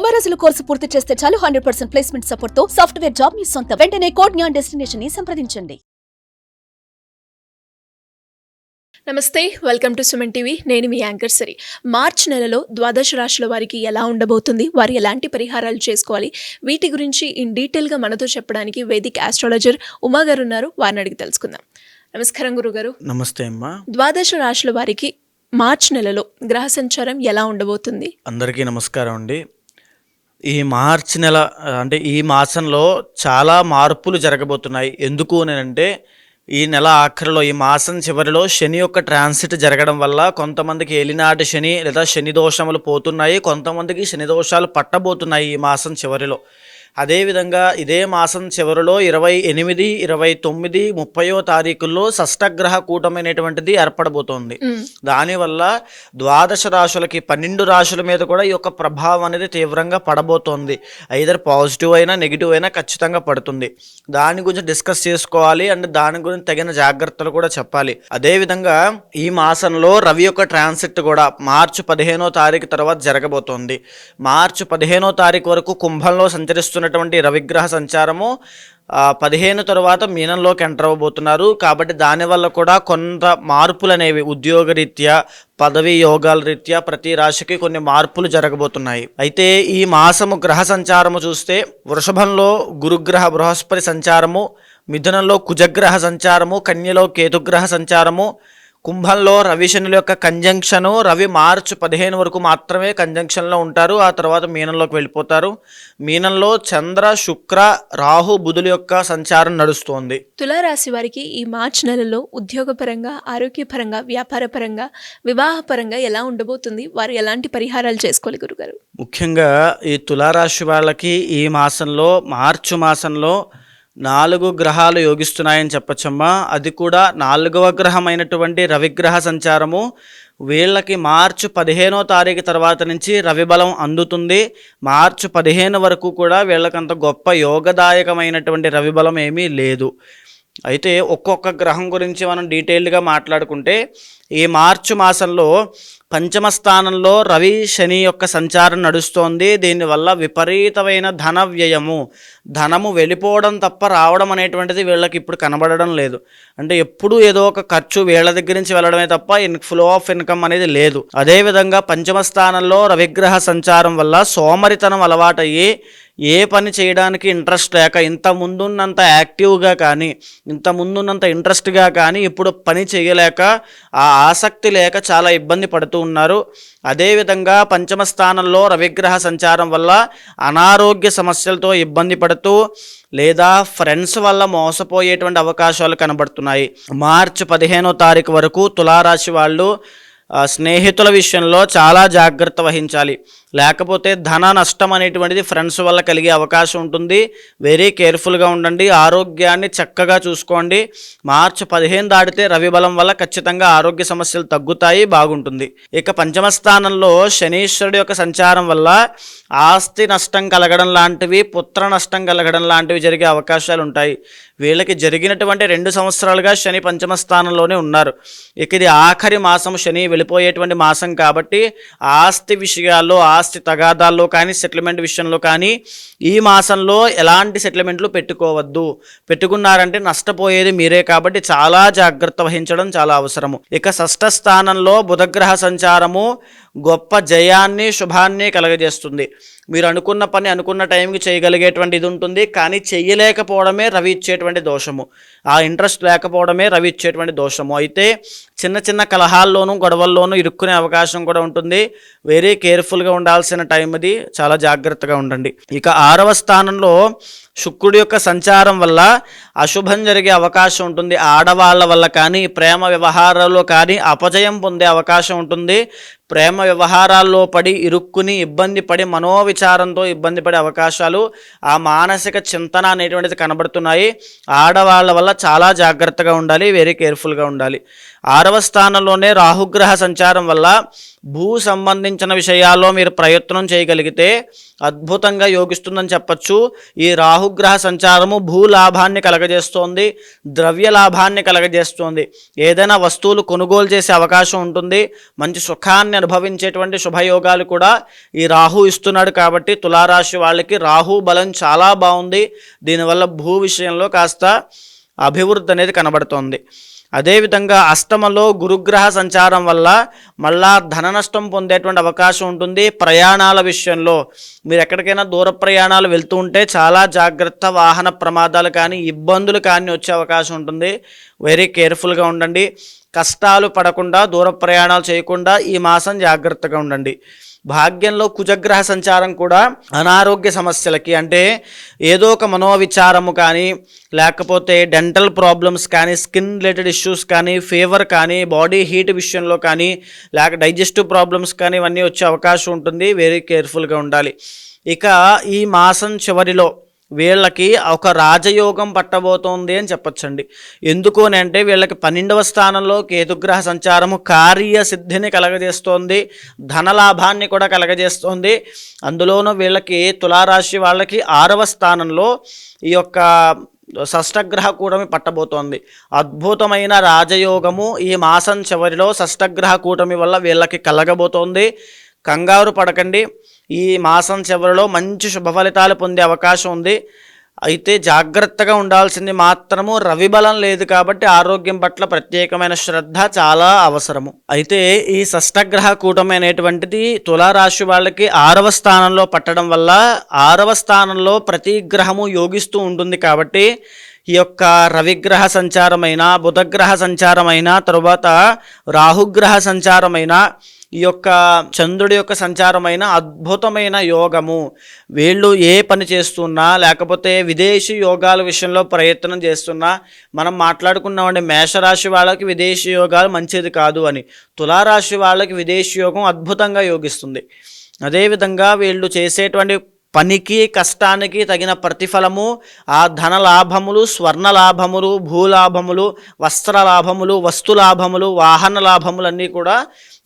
90 రోజుల కోర్సు పూర్తి చేస్తే చాలు 100% ప్లేస్మెంట్ సపోర్ట్ తో సాఫ్ట్వేర్ జాబ్ మీ సొంతం. వెంటనే కోడ్ జ్ఞాన్ డెస్టినేషన్ ని సంప్రదించండి. నమస్తే, వెల్కమ్ టు సుమన్ టీవీ. నేను మీ యాంకర్ సరి. మార్చ్ నెలలో ద్వాదశ రాశుల వారికి ఎలా ఉండబోతుంది, వారు ఎలాంటి పరిహారాలు చేసుకోవాలి, వీటి గురించి ఇన్ డీటెయిల్గా మనతో చెప్పడానికి వేదిక్ ఆస్ట్రాలజర్ ఉమా గారు ఉన్నారు. వారిని అడిగి తెలుసుకుందాం. నమస్కారం గురుగారు. నమస్తే అమ్మా. ద్వాదశ రాశుల వారికి మార్చ్ నెలలో గ్రహ సంచారం ఎలా ఉండబోతుంది? అందరికీ నమస్కారం అండి. ఈ మార్చి నెల అంటే ఈ మాసంలో చాలా మార్పులు జరగబోతున్నాయి. ఎందుకు అంటే ఈ నెల ఆఖరిలో, ఈ మాసం చివరిలో శని యొక్క ట్రాన్సిట్ జరగడం వల్ల కొంతమందికి ఏలినాటి శని లేదా శని దోషములు పోతున్నాయి, కొంతమందికి శని దోషాలు పట్టబోతున్నాయి ఈ మాసం చివరిలో. అదేవిధంగా ఇదే మాసం చివరిలో 28, 29, 30వ తారీఖుల్లో షష్టగ్రహ కూటమైనటువంటిది ఏర్పడబోతోంది. దానివల్ల ద్వాదశ రాశులకి 12 రాశుల మీద కూడా ఈ యొక్క ప్రభావం అనేది తీవ్రంగా పడబోతోంది. ఐదర్ పాజిటివ్ అయినా నెగిటివ్ అయినా ఖచ్చితంగా పడుతుంది. దాని గురించి డిస్కస్ చేసుకోవాలి అండ్ దాని గురించి తగిన జాగ్రత్తలు కూడా చెప్పాలి. అదేవిధంగా ఈ మాసంలో రవి యొక్క ట్రాన్సిట్ కూడా మార్చి 15వ తారీఖు తర్వాత జరగబోతోంది. మార్చి 15వ తారీఖు వరకు కుంభంలో సంచరిస్తున్నటువంటి రవిగ్రహ సంచారము 15 తర్వాత మీనంలోకి ఎంటర్ అవ్వబోతున్నారు. కాబట్టి దానివల్ల కూడా కొంత మార్పులు అనేవి ఉద్యోగరీత్యా, పదవి యోగాల రీత్యా ప్రతి రాశికి కొన్ని మార్పులు జరగబోతున్నాయి. అయితే ఈ మాసము గ్రహ సంచారము చూస్తే వృషభంలో గురుగ్రహ బృహస్పతి సంచారము, మిథునంలో కుజగ్రహ సంచారము, కన్యలో కేతుగ్రహ సంచారము, కుంభంలో రవి శనుల యొక్క కంజంక్షను. రవి మార్చి 15 వరకు మాత్రమే కంజంక్షన్లో ఉంటారు, ఆ తర్వాత మీనంలోకి వెళ్ళిపోతారు. మీనంలో చంద్ర, శుక్ర, రాహు, బుధుల యొక్క సంచారం నడుస్తోంది. తులారాశి వారికి ఈ మార్చ్ నెలలో ఉద్యోగపరంగా, ఆరోగ్యపరంగా, వ్యాపారపరంగా, వివాహపరంగా ఎలా ఉండబోతుంది, వారు ఎలాంటి పరిహారాలు చేసుకోవాలి గురుగారు? ముఖ్యంగా ఈ తులారాశి వాళ్ళకి ఈ మాసంలో, మార్చి మాసంలో 4 గ్రహాలు యోగిస్తున్నాయని చెప్పచ్చమ్మా. అది కూడా 4వ గ్రహం అయినటువంటి రవిగ్రహ సంచారము వీళ్ళకి మార్చి 15వ తారీఖు తర్వాత నుంచి రవి బలం అందుతుంది. మార్చి 15 వరకు కూడా వీళ్ళకంత గొప్ప యోగదాయకమైనటువంటి రవి బలం ఏమీ లేదు. అయితే ఒక్కొక్క గ్రహం గురించి మనం డీటెయిల్డ్గా మాట్లాడుకుంటే ఈ మార్చి మాసంలో పంచమ స్థానంలో రవి శని యొక్క సంచారం నడుస్తోంది. దీనివల్ల విపరీతమైన ధన వ్యయము, ధనము వెళ్ళిపోవడం తప్ప రావడం అనేటువంటిది వీళ్ళకి ఇప్పుడు కనబడడం లేదు. అంటే ఎప్పుడు ఏదో ఒక ఖర్చు వీళ్ళ దగ్గర నుంచి వెళ్ళడమే తప్ప ఫ్లో ఆఫ్ ఇన్కమ్ అనేది లేదు. అదేవిధంగా పంచమ స్థానంలో రవిగ్రహ సంచారం వల్ల సోమరితనం అలవాటయ్యి ఏ పని చేయడానికి ఇంట్రెస్ట్ లేక, ఇంత ముందున్నంత యాక్టివ్గా కానీ, ఇంత ముందున్నంత ఇంట్రెస్ట్గా కానీ ఇప్పుడు పని చేయలేక, ఆ ఆసక్తి లేక చాలా ఇబ్బంది పడుతూ ఉన్నారు. అదేవిధంగా పంచమ స్థానంలో రవిగ్రహ సంచారం వల్ల అనారోగ్య సమస్యలతో ఇబ్బంది పడుతూ లేదా ఫ్రెండ్స్ వల్ల మోసపోయేటువంటి అవకాశాలు కనబడుతున్నాయి. మార్చి 15వ తారీఖు వరకు తులారాశి వాళ్ళు స్నేహితుల విషయంలో చాలా జాగ్రత్త వహించాలి. లేకపోతే ధన నష్టం అనేటువంటిది ఫ్రెండ్స్ వల్ల కలిగే అవకాశం ఉంటుంది. వెరీ కేర్ఫుల్గా ఉండండి. ఆరోగ్యాన్ని చక్కగా చూసుకోండి. మార్చి 15 దాటితే రవి బలం వల్ల ఖచ్చితంగా ఆరోగ్య సమస్యలు తగ్గుతాయి, బాగుంటుంది. ఇక పంచమ స్థానంలో శనీశ్వరుడు యొక్క సంచారం వల్ల ఆస్తి నష్టం కలగడం లాంటివి, పుత్ర నష్టం కలగడం లాంటివి జరిగే అవకాశాలు ఉంటాయి. వీళ్ళకి జరిగినటువంటి 2 సంవత్సరాలుగా శని పంచమ స్థానంలోనే ఉన్నారు. ఇక ఇది ఆఖరి మాసం, శని వెళ్ళిపోయేటువంటి మాసం కాబట్టి ఆస్తి విషయాల్లో, ఆస్తి తగాదాల్లో కానీ, సెటిల్మెంట్ విషయంలో కానీ ఈ మాసంలో ఎలాంటి సెటిల్మెంట్లు పెట్టుకోవద్దు. పెట్టుకున్నారంటే నష్టపోయేది మీరే కాబట్టి చాలా జాగ్రత్త వహించడం చాలా అవసరము. ఇక షష్ఠ స్థానంలో బుధగ్రహ సంచారము గొప్ప జయాన్ని, శుభాన్ని కలగజేస్తుంది. మీరు అనుకున్న పని అనుకున్న టైంకి చేయగలిగేటువంటి ఇది ఉంటుంది, కానీ చెయ్యలేకపోవడమే రవి ఇచ్చేటువంటి దోషము. ఆ ఇంట్రెస్ట్ లేకపోవడమే రవి ఇచ్చేటువంటి దోషము. అయితే చిన్న చిన్న కలహాల్లోనూ, గొడవల్లోనూ ఇరుక్కునే అవకాశం కూడా ఉంటుంది. వెరీ కేర్ఫుల్గా ఉండాల్సిన టైం అది, చాలా జాగ్రత్తగా ఉండండి. ఇక 6వ స్థానంలో శుక్రుడి యొక్క సంచారం వల్ల అశుభం జరిగే అవకాశం ఉంటుంది. ఆడవాళ్ళ వల్ల కానీ, ప్రేమ వ్యవహారాల్లో కానీ అపజయం పొందే అవకాశం ఉంటుంది. ప్రేమ వ్యవహారాల్లో పడి ఇరుక్కుని ఇబ్బంది పడి మనోవిచారంతో ఇబ్బంది పడే అవకాశాలు, ఆ మానసిక చింతన అనేటువంటిది కనబడుతున్నాయి. ఆడవాళ్ళ వల్ల చాలా జాగ్రత్తగా ఉండాలి, వెరీ కేర్ఫుల్గా ఉండాలి. 6వ స్థానంలోనే రాహుగ్రహ సంచారం వల్ల భూ సంబంధించిన విషయాల్లో మీరు ప్రయత్నం చేయగలిగితే అద్భుతంగా యోగిస్తుందని చెప్పచ్చు. ఈ రాహుగ్రహ సంచారము భూ లాభాన్ని కలగజేస్తోంది, ద్రవ్య లాభాన్ని కలగజేస్తోంది. ఏదైనా వస్తువులు కొనుగోలు చేసే అవకాశం ఉంటుంది. మంచి సుఖాన్ని అనుభవించేటువంటి శుభయోగాలు కూడా ఈ రాహు ఇస్తున్నాడు. కాబట్టి తులారాశి వాళ్ళకి రాహు బలం చాలా బాగుంది. దీనివల్ల భూ విషయంలో కాస్త అభివృద్ధి అనేది కనబడుతోంది. అదేవిధంగా అష్టమంలో గురుగ్రహ సంచారం వల్ల మళ్ళా ధన నష్టం పొందేటువంటి అవకాశం ఉంటుంది. ప్రయాణాల విషయంలో మీరు ఎక్కడికైనా దూర ప్రయాణాలు వెళ్తూ ఉంటే చాలా జాగ్రత్త, వాహన ప్రమాదాలు కానీ ఇబ్బందులు కానీ వచ్చే అవకాశం ఉంటుంది. వెరీ కేర్ఫుల్గా ఉండండి. కష్టాలు పడకుండా, దూర ప్రయాణాలు చేయకుండా ఈ మాసం జాగ్రత్తగా ఉండండి. భాగ్యంలో కుజగ్రహ సంచారం కూడా అనారోగ్య సమస్యలకి, అంటే ఏదో ఒక మనోవిచారము కానీ, లేకపోతే డెంటల్ ప్రాబ్లమ్స్ కానీ, స్కిన్ రిలేటెడ్ ఇష్యూస్ కానీ, ఫీవర్ కానీ, బాడీ హీట్ విషయంలో కానీ, లేక డైజెస్టివ్ ప్రాబ్లమ్స్ కానీ ఇవన్నీ వచ్చే అవకాశం ఉంటుంది. వెరీ కేర్ఫుల్గా ఉండాలి. ఇక ఈ మాసం చివరిలో వీళ్ళకి ఒక రాజయోగం పట్టబోతోంది అని చెప్పచ్చండి. ఎందుకు అని అంటే వీళ్ళకి 12వ స్థానంలో కేతుగ్రహ సంచారము కార్యసిద్ధిని కలగజేస్తోంది, ధనలాభాన్ని కూడా కలగజేస్తోంది. అందులోనూ వీళ్ళకి తులారాశి వాళ్ళకి 6వ స్థానంలో ఈ యొక్క షష్టగ్రహ కూటమి పట్టబోతోంది. అద్భుతమైన రాజయోగము ఈ మాసం చివరిలో షష్టగ్రహ కూటమి వల్ల వీళ్ళకి కలగబోతోంది. కంగారు పడకండి. ఈ మాసం చివరిలో మంచి శుభ ఫలితాలు పొందే అవకాశం ఉంది. అయితే జాగ్రత్తగా ఉండాల్సింది మాత్రము రవి బలం లేదు కాబట్టి ఆరోగ్యం పట్ల ప్రత్యేకమైన శ్రద్ధ చాలా అవసరము. అయితే ఈ షష్టగ్రహ కూటమి అనేటువంటిది తులారాశి వాళ్ళకి 6వ స్థానంలో పట్టడం వల్ల 6వ స్థానంలో ప్రతి గ్రహము యోగిస్తూ ఉంటుంది. కాబట్టి ఈ యొక్క రవిగ్రహ సంచారమైన, బుధగ్రహ సంచారమైన, తరువాత రాహుగ్రహ సంచారమైన, ఈ యొక్క చంద్రుడి యొక్క సంచారమైన అద్భుతమైన యోగము. వీళ్ళు ఏ పని చేస్తున్నా, లేకపోతే విదేశీ యోగాల విషయంలో ప్రయత్నం చేస్తున్నా, మనం మాట్లాడుకున్నామండి మేషరాశి వాళ్ళకి విదేశీ యోగాలు మంచిది కాదు అని. తులారాశి వాళ్ళకి విదేశీ యోగం అద్భుతంగా యోగిస్తుంది. అదేవిధంగా వీళ్ళు చేసేటువంటి పనికి, కష్టానికి తగిన ప్రతిఫలము, ఆ ధన లాభములు, స్వర్ణ లాభములు, భూలాభములు, వస్త్ర లాభములు, వస్తు లాభములు, వాహన లాభములన్నీ కూడా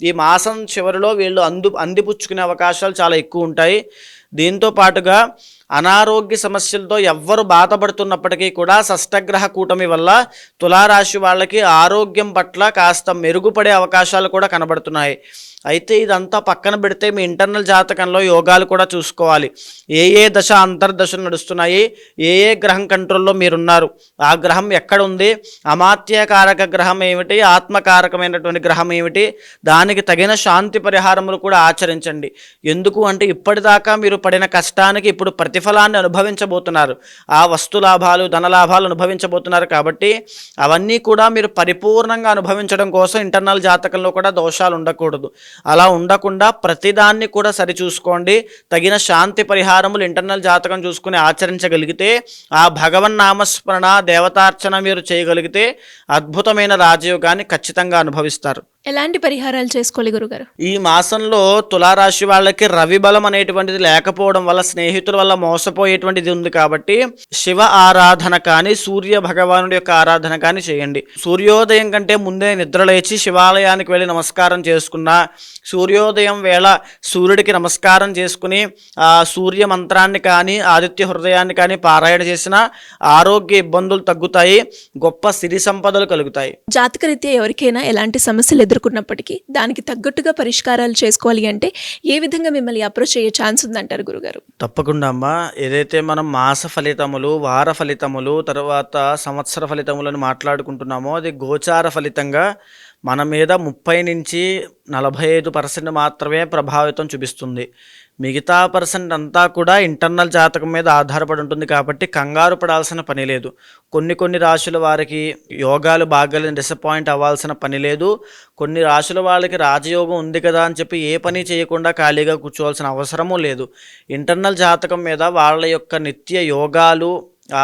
ఈ మాసం చివరిలో వీళ్ళు అందిపుచ్చుకునే అవకాశాలు చాలా ఎక్కువ ఉంటాయి. దీంతో పాటుగా అనారోగ్య సమస్యలతో ఎవ్వరు బాధపడుతున్నప్పటికీ కూడా షష్టగ్రహ కూటమి వల్ల తులారాశి వాళ్ళకి ఆరోగ్యం పట్ల కాస్త మెరుగుపడే అవకాశాలు కూడా కనబడుతున్నాయి. అయితే ఇదంతా పక్కన పెడితే మీ ఇంటర్నల్ జాతకంలో యోగాలు కూడా చూసుకోవాలి. ఏ ఏ దశ అంతర్దశలు నడుస్తున్నాయి, ఏ ఏ గ్రహం కంట్రోల్లో మీరున్నారు, ఆ గ్రహం ఎక్కడ ఉంది, అమాత్యకారక గ్రహం ఏమిటి, ఆత్మకారకమైనటువంటి గ్రహం ఏమిటి, దానికి తగిన శాంతి పరిహారములు కూడా ఆచరించండి. ఎందుకు అంటే ఇప్పటిదాకా మీరు పడిన కష్టానికి ఇప్పుడు ప్రతిఫలాన్ని అనుభవించబోతున్నారు. ఆ వస్తు లాభాలు, ధనలాభాలు అనుభవించబోతున్నారు. కాబట్టి అవన్నీ కూడా మీరు పరిపూర్ణంగా అనుభవించడం కోసం ఇంటర్నల్ జాతకంలో కూడా దోషాలు ఉండకూడదు. అలా ఉండకుండా ప్రతిదాన్ని కూడా సరిచూసుకోండి. తగిన శాంతి పరిహారములు ఇంటర్నల్ జాతకం చూసుకుని ఆచరించగలిగితే, ఆ భగవన్నామస్మరణ, దేవతార్చన మీరు చేయగలిగితే అద్భుతమైన రాజయోగాన్ని ఖచ్చితంగా అనుభవిస్తారు. ఎలాంటి పరిహారాలు చేసుకోవాలి గురుగారు? ఈ మాసంలో తులారాశి వాళ్ళకి రవి బలం అనేటువంటిది లేకపోవడం వల్ల, స్నేహితుల వల్ల మోసపోయేటువంటిది ఉంది. కాబట్టి శివ ఆరాధన కానీ, సూర్య భగవానుడి యొక్క ఆరాధన కానీ చేయండి. సూర్యోదయం కంటే ముందే నిద్రలేచి శివాలయానికి వెళ్ళి నమస్కారం చేసుకున్నా, సూర్యోదయం వేళ సూర్యుడికి నమస్కారం చేసుకుని ఆ సూర్య మంత్రాన్ని కానీ, ఆదిత్య హృదయాన్ని కానీ పారాయణ చేసిన ఆరోగ్య ఇబ్బందులు తగ్గుతాయి, గొప్ప సిరి సంపదలు కలుగుతాయి. జాతకరీత్యా ఎవరికైనా ఎలాంటి సమస్యలు ఎదుర్కొన్నప్పటికీ దానికి తగ్గట్టుగా పరిష్కారాలు చేసుకోవాలి అంటే ఏ విధంగా మిమ్మల్ని అప్రోచ్ అయ్యే ఛాన్స్ ఉందంటారు గురుగారు? తప్పకుండా అమ్మా. ఏదైతే మనం మాస ఫలితములు, వార ఫలితములు, తర్వాత సంవత్సర ఫలితములను మాట్లాడుకుంటున్నామో అది గోచార ఫలితంగా మన మీద 30 నుంచి 45% మాత్రమే ప్రభావితం చూపిస్తుంది. మిగతా పర్సెంట్ అంతా కూడా ఇంటర్నల్ జాతకం మీద ఆధారపడి ఉంటుంది. కాబట్టి కంగారు పడాల్సిన పని లేదు. కొన్ని రాశుల వారికి యోగాలు బాగాలేని డిసప్పాయింట్ అవ్వాల్సిన పని లేదు. కొన్ని రాశుల వాళ్ళకి రాజయోగం ఉంది కదా అని చెప్పి ఏ పని చేయకుండా ఖాళీగా కూర్చోవాల్సిన అవసరమూ లేదు. ఇంటర్నల్ జాతకం మీద వాళ్ళ యొక్క నిత్య యోగాలు,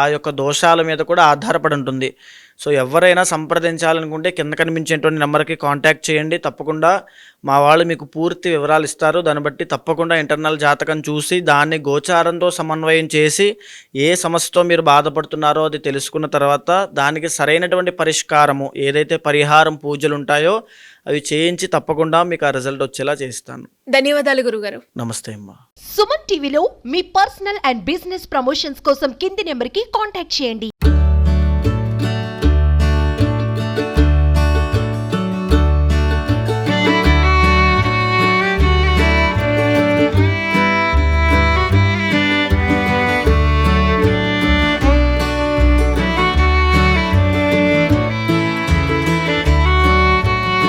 ఆ యొక్క దోషాల మీద కూడా ఆధారపడి ఉంటుంది. సో ఎవరైనా సంప్రదించాలనుకుంటే కింద కనిపించేటువంటి నెంబర్కి కాంటాక్ట్ చేయండి. తప్పకుండా మా వాళ్ళు మీకు పూర్తి వివరాలు ఇస్తారు. దాన్ని బట్టి తప్పకుండా ఇంటర్నల్ జాతకం చూసి దాన్ని గోచారంతో సమన్వయం చేసి ఏ సమస్యతో మీరు బాధపడుతున్నారో అది తెలుసుకున్న తర్వాత దానికి సరైనటువంటి పరిష్కారము ఏదైతే పరిహారం పూజలు ఉంటాయో అవి చేయించి తప్పకుండా మీకు ఆ రిజల్ట్ వచ్చేలా చేస్తాను. ధన్యవాదాలు గురుగారు. నమస్తే అమ్మా. సుమన్ టీవీలో మీ పర్సనల్ అండ్ బిజినెస్ ప్రమోషన్స్ కోసం కింది నెంబర్కి కాంటాక్ట్ చేయండి.